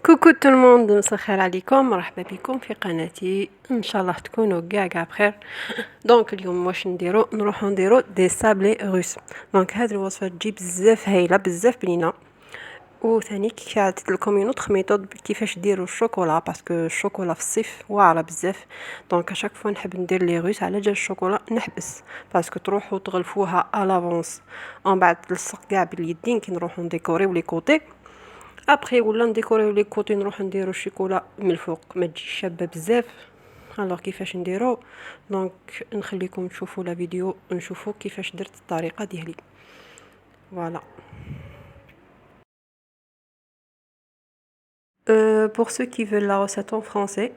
كوكو تو الموند، مساء الخير عليكم، مرحبا بكم في قناتي. ان شاء الله تكونوا كاع بخير. دونك اليوم واش نروحو نديرو دي سابلي روس. دونك هذه الوصفه تجي بزاف هايله، بزاف بنينه. وثاني كي عطيت لكم اون اوتر ميثود كيفاش ديروا الشوكولا، باسكو الشوكولا في الصيف واعره بزاف. دونك اشاك فوا نحب ندير لي روس على جال الشوكولا نحبس، باسكو تروحوا تغلفوها الافونس ومن بعد تلصق كاع باليدين كي نروحوا نديكوريو لي كوتي. ابري ولا نديكوريو لي كوتي نروح نديرو الشوكولا من الفوق ما تجيش شابه بزاف. الوغ كيفاش نديرو؟ دونك نخليكم تشوفوا لا فيديو نشوفوا كيفاش درت الطريقه ديالي. فوالا. Pour ceux qui veulent la recette en français,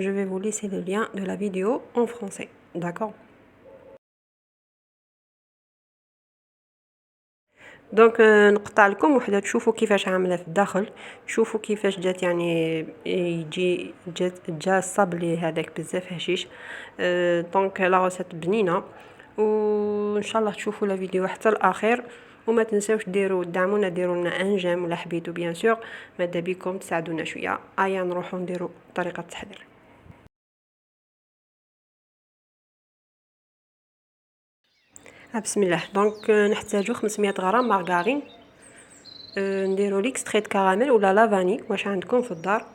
je vais vous laisser le lien de la vidéo en français. D'accord? دونك نقطع لكم وحده تشوفوا كيفاش عامله في الداخل، تشوفوا كيفاش جات، يعني جا الصابلي هذاك بزاف هشيش. دونك لا ريسيت بنينه، وان شاء الله تشوفوا لا فيديو حتى الاخير. وما تنساوش دعمونا، ديروا لنا ان جيم ولا حبيتوا بيان سور، ماذا بكم تساعدونا شويه. ايا نروحوا نديروا طريقه التحضير. بسم الله. دونك نحتاجو 500 غرام مارغرين، نديرو ليكستريت كراميل ولا لافاني واش عندكم في الدار،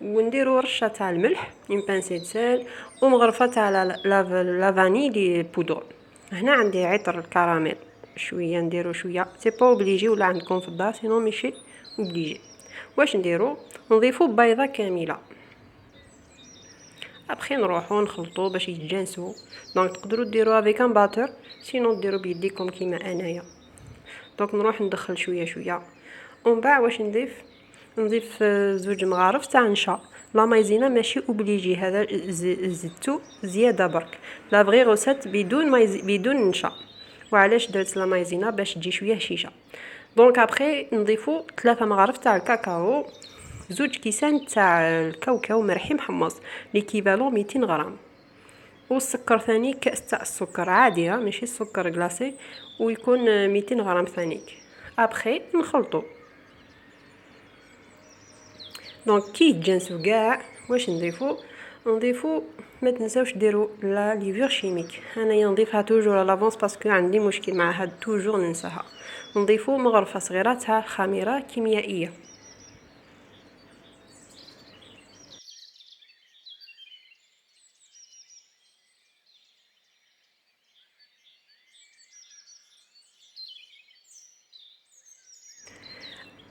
ونديرو رشه تاع الملح، اون بانسي سال، ومغرفه تاع لافاني لي بودر. هنا عندي عطر الكراميل شويه، نديرو شويه، سي با اوبليجي ولا عندكم في الدار، سينو ماشي اوبليجي. واش نديرو؟ نضيفو بيضه كامله. ابخي نروحو نخلطو باش يتجانسو. دونك تقدروا ديروها افيك ان باتر، سينو ديرو بيديكم كيما انايا. دونك نروح ندخل شويه شويه، ومن بعد واش نضيف زوج مغارف تاع نشا. لا مايزينا ماشي اوبليجي، هذا زدتو زياده برك. لا فغي روسيت بدون نشا. وعلاش درت لا مايزينا؟ باش تجي شويه هشيشه. دونك ابري نضيفو 3 مغارف تاع الكاكاو، زوج كيسان تاع الكاوكاو مرحي محمص ليكيفالون 200 غرام، والسكر ثاني كاس تاع السكر عادي، ماشي السكر كلاصي، ويكون 200 غرام ثاني. ابري نخلطو. دونك كي يتجانسو كاع واش نضيفو ما تنساوش ديروا لا ليفور شيميك. انايا نضيفها توجور لافونس باسكو عندي مشكل مع هاد توجور ننساها. نضيفو مغرفه صغيره تاع خميره كيميائيه.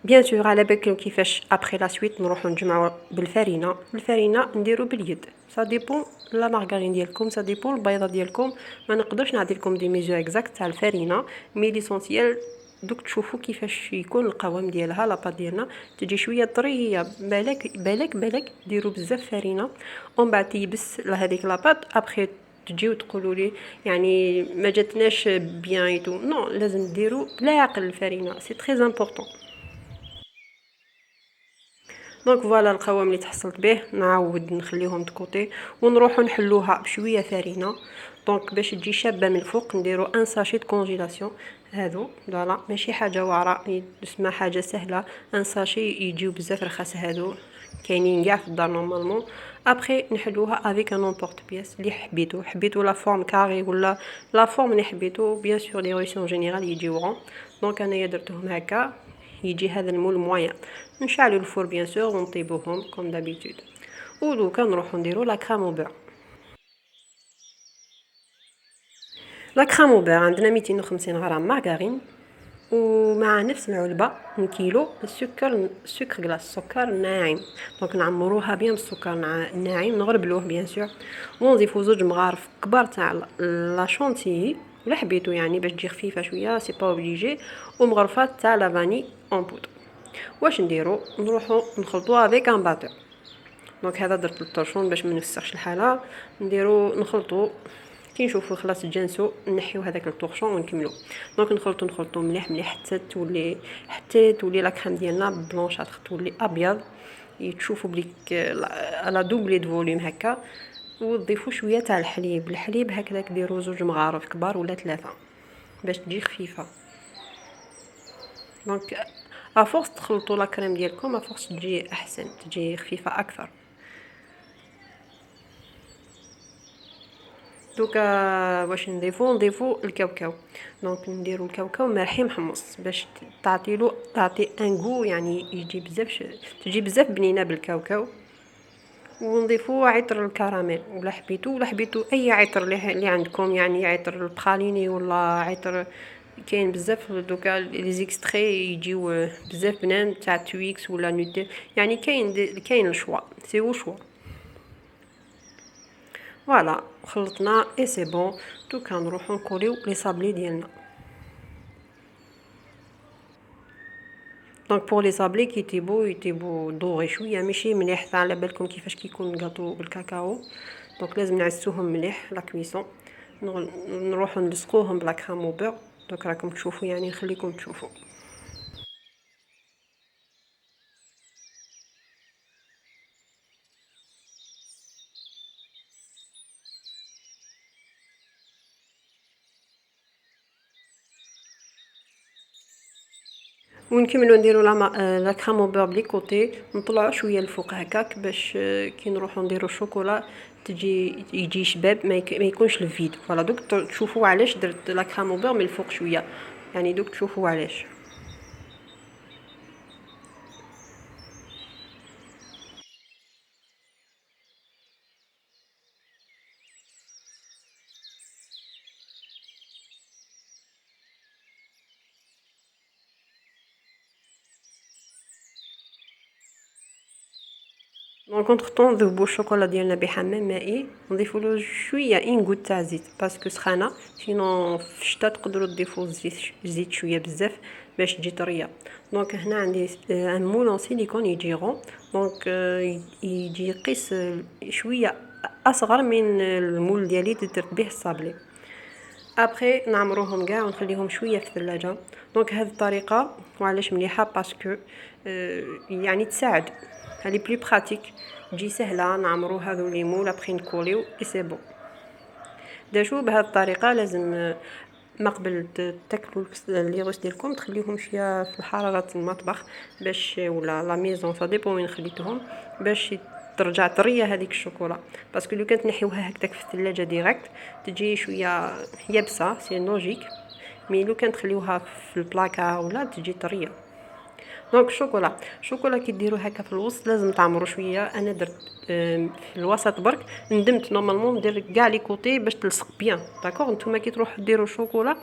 بيان سور على بالكم كيفاش ابري لا سويت نروحو نجمعو بالفرينه. الفرينه نديرو باليد، سا ديبون لا مارغرين ديالكم، سا ديبون البيضه ديالكم. ما نقدرش نعطي لكم دي ميزور اكزاكت تاع الفرينه، مي ليسونسيال دوك تشوفوا كيفاش يكون القوام ديالها. لاباط ديالنا تجي شويه طريه، بالك ديروا بزاف فرينه ومن بعد تيبس لهذيك لاباط. ابري تجيو تقولوا لي يعني ما جاتناش بيان ايتو، نو لازم ديروا بلا عقل الفرينه، سي تري امبورطون. دونك فوالا القوام اللي تحصلت به نعاود نخليهم دكوتي ونروحوا نحلوها بشويه فرينه. دونك باش تجي شابه من الفوق نديرو ان ساشي كونجيلاسيون. هادو فوالا ماشي حاجه واعره، اسمها حاجه سهله. ان ساشي يجيو بزاف رخاص، هادو كاينين كاع في الدار نورمالمون. ابري نحلوها افيك ان نومبورط بياس اللي حبيتو لا فورم كاري ولا لا فورم اللي حبيتو. بيان سور لي رويسيون جينيرال يجيو رون. دونك انايا درتهم هكا، يجي هذا المول مويان. نشعلو الفور بيان سور ونطيبوهم كوم دابيتود. ودوكا نروحو نديرو لا كريم او بور. لا كريم او بور عندنا 250 غرام مارغرين، ومع نفس العلبه كيلو السكر كلاص، السكر ناعم. دونك نعمروها بيان بالسكر ناعم، نغربلوه بيان سور، ونضيفو زوج مغارف كبار تاع لا شونتيي ولا حبيتو يعني باش تجي خفيفه شويه، سي با اوبليجي، ومغرفات تاع لا فاني اون بودر. واش نديرو؟ نروحو نخلطوها افيك ان باتور. دونك هذا درت الطرشون باش ما نفسخش الحاله. نخلطو كي نشوفو خلاص تجانسو نحيو هذاك الطرشون ونكملو. دونك نخلطو مليح حتى تولي لا كريم ديالنا بلونشاتر، تولي ابيض، تشوفوا بليك على دوبلي دو فوليوم هكا. وتضيفوا شويه تاع الحليب هكذاك، ديروا زوج مغارف كبار ولا 3 باش تجي خفيفه. دونك افورس تخلطوا لا كريم ديالكم افورس تجي احسن، تجي خفيفه اكثر. دوكا واش نضيفو الكاوكاو. دونك نديرو الكاوكاو مالحي محمص باش تعطي ان غو، يعني يجي بزاف تجي بزاف بنينه بالكاوكاو. ونضيفو عطر الكراميل ولا حبيتو اي عطر اللي عندكم، يعني عطر البخاليني ولا عطر، كاين بزاف دوكا لي زيكستري يجيو بزاف بنان تاع تويكس ولا نوتيل، يعني كاين الشوا، سي او شوا. فوالا خلطنا اي سي بون. دوكا نروحو نكوليو لي صابلي ديالنا. دونك بور لي صابلي يطيبو دوغي شويه، ماشي مليح، على بالكم كيفاش كيكون الكاطو بالكاكاو. دونك لازم نعسوهم مليح لا كويسون. نروحو نلصقوهم بلا كريم او بور. دونك راكم تشوفوا، يعني نخليكم تشوفوا. ونكملوا نديروا لا كريم او بور بلي كوتي، نطلعوا شويه الفوق هكاك باش كي نروحوا نديروا الشوكولا يجي شباب، ما يكونش الفيد. فوالا دوك تشوفوا علاش درت لا كريم او بور من الفوق شويه، يعني دوك تشوفوا علاش. دونك اونتر طون نذوبوا الشوكولا ديالنا بحمام مائي، نضيفوا له شويه ان غوت تاع زيت باسكو سخانه، سينو في الشتا تقدروا تضيفوا الزيت شويه بزاف باش تجي طريه. دونك هنا عندي ان مول سيليكون يجي غون، دونك يجي يقيس شويه اصغر من المول ديالي درت به الصابلي. ابري نعمروهم كاع ونخليهم شويه في الثلاجه. دونك هذه الطريقه وعلاش مليحه باسكو يعني تساعد، هذه بلي براتيك، تجي سهله. نعمرو هذو لي مول ابري نكوليو اي سي بون. داشو بهذه الطريقه لازم ما قبل تاكلوا لي روز ديالكم تخليوهم شويه في حراره المطبخ باش ولا لا ميزون سا ديبون وين خليتوهم باش ترجع طريه هذيك الشوكولا. باسكو لو كانت نحيوها هكذاك في الثلاجه ديريكت تجي شويه يابسه، سي لوجيك. مي لو كان تخليوها في البلاكا ولا تجي طريه. دونك الشوكولا كي ديروا هكا في الوسط لازم تعمروا شويه. انا درت في الوسط برك، ندمت نورمالمون ندير كاع لي كوتي باش تلصق بيان. داكوغ نتوما كي تروحوا ديروا الشوكولا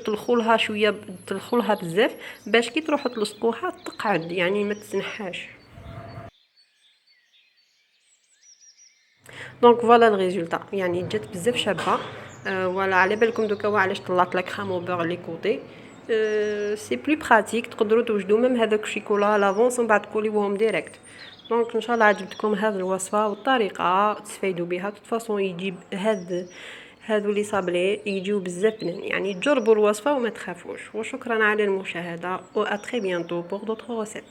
طلخولها شويه، طلخولها بزاف باش كي تروحوا تلصقوها تقعد، يعني ما تسنحاش. دونك فوالا الريزولطا، يعني جات بزاف شابه. فوالا على بالكم دوكا وعلاش طلعت لك خام او بور لي كوتي. سي بلو براتيك، تقدروا توجدوا ميم هذاك الشيكولا لافونس ومن بعد تكوليوهم ديريكت. دونك ان شاء الله عجبتكم هذه الوصفه والطريقه تستفيدوا بها. توت فاصون يجيب هذو لي صابلي يجيو بزاف بنين، يعني تجربوا الوصفه وما تخافوش. وشكرا على المشاهده و ا تري بيانتو بور دوطخ ريسيت.